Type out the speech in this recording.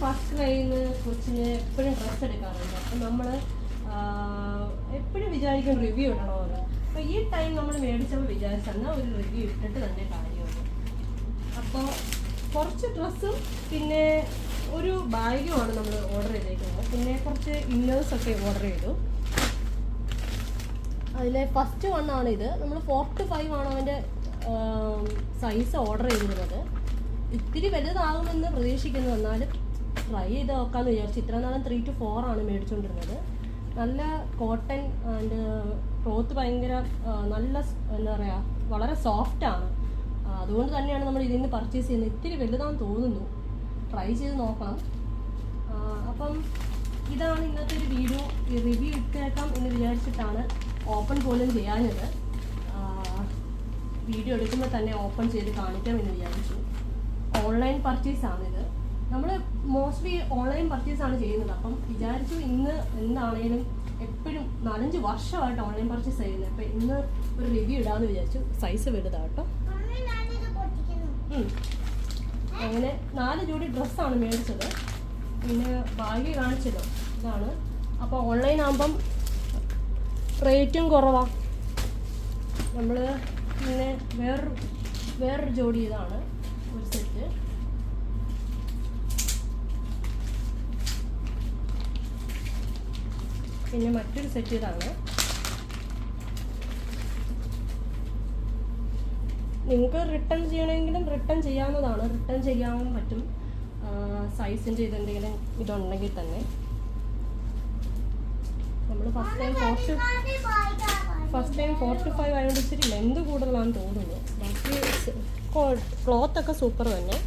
First ക്രൈന്ന് കൊച്ചിന് എപ്പോഴും dress എടുക്കാറുണ്ട്. അപ്പം നമ്മൾ എപ്പോഴും വിചാരിക്കും റിവ്യൂ ഇടണമെന്ന്. അപ്പോൾ ഈ ടൈം നമ്മൾ മേടിച്ചപ്പോൾ വിചാരിച്ചെന്നാൽ ഒരു റിവ്യൂ ഇട്ടിട്ട് തന്നെ കാര്യമുള്ളൂ. അപ്പോൾ കുറച്ച് ഡ്രസ്സും പിന്നെ ഒരു ബാഗുമാണ് നമ്മൾ ഓർഡർ ചെയ്തേക്കുന്നത്. പിന്നെ കുറച്ച് ഇന്നേഴ്സൊക്കെ ഓർഡർ ചെയ്തു. അതിലെ ഫസ്റ്റ് വണ്ണാണ് ഇത്. നമ്മൾ 4 to 5 ആണ് അവൻ്റെ സൈസ് ഓർഡർ ചെയ്തിരുന്നത്. ഇത്തിരി വലുതാകുമെന്ന് പ്രതീക്ഷിക്കുന്നു. എന്നാലും ട്രൈ ചെയ്ത് നോക്കാമെന്ന് വിചാരിച്ചു. ഇത്ര നാളും 3 to 4 ആണ് മേടിച്ചുകൊണ്ടിരുന്നത്. നല്ല കോട്ടൺ ആൻഡ് ക്ലോത്ത് ഭയങ്കര നല്ല എന്താ പറയുക, വളരെ സോഫ്റ്റാണ്. അതുകൊണ്ട് തന്നെയാണ് നമ്മൾ ഇതിൽ നിന്ന് പർച്ചേസ് ചെയ്യുന്നത്. ഇത്തിരി വലുതാണെന്ന് തോന്നുന്നു. ട്രൈ ചെയ്ത് നോക്കണം. അപ്പം ഇതാണ് ഇന്നത്തെ ഒരു വീഡിയോ. ഈ റിവ്യൂ ഇട്ടേക്കാം എന്ന് വിചാരിച്ചിട്ടാണ് ഓപ്പൺ പോലും ചെയ്യാഞ്ഞത്. വീഡിയോ എടുക്കുമ്പോൾ തന്നെ ഓപ്പൺ ചെയ്ത് കാണിക്കാമെന്ന് വിചാരിച്ചു. ഓൺലൈൻ പർച്ചേസാണിത്. നമ്മൾ മോസ്റ്റ്ലി ഓൺലൈൻ പർച്ചേസാണ് ചെയ്യുന്നത്. അപ്പം വിചാരിച്ചു ഇന്ന് എന്താണേലും എപ്പോഴും 4-5 വർഷമായിട്ട് ഓൺലൈൻ പർച്ചേസ് ചെയ്യുന്നത്. അപ്പം ഇന്ന് ഒരു റിവ്യൂ ഇടാമെന്ന് വിചാരിച്ചു. സൈസ് വലുതാട്ടോ. അങ്ങനെ 4 ജോഡി ഡ്രസ്സാണ് മേടിച്ചത്. പിന്നെ ബാഗ് കാണിച്ചല്ലോ, ഇതാണ്. അപ്പോൾ ഓൺലൈൻ ആകുമ്പം റേറ്റും കുറവാണ്. നമ്മൾ പിന്നെ വേറൊരു ജോഡി ഇതാണ് ഒരു സെറ്റ്. പിന്നെ മറ്റൊരു സെറ്റ് ഇതാണ്. നിങ്ങൾക്ക് റിട്ടേൺ ചെയ്യണമെങ്കിലും റിട്ടേൺ ചെയ്യാവുന്നതാണ്. റിട്ടേൺ ചെയ്യാൻ പറ്റും സൈസിൻ്റെ ഇതെന്തെങ്കിലും ഇതുണ്ടെങ്കിൽ തന്നെ. നമ്മൾ ഫസ്റ്റ് ടൈം 4 to 5 ആയതുകൊണ്ട് ഇച്ചിരി ലെന്ത് കൂടുതലാണെന്ന് തോന്നുന്നു. ബാക്കി ക്ലോത്തൊക്കെ സൂപ്പർ തന്നെ.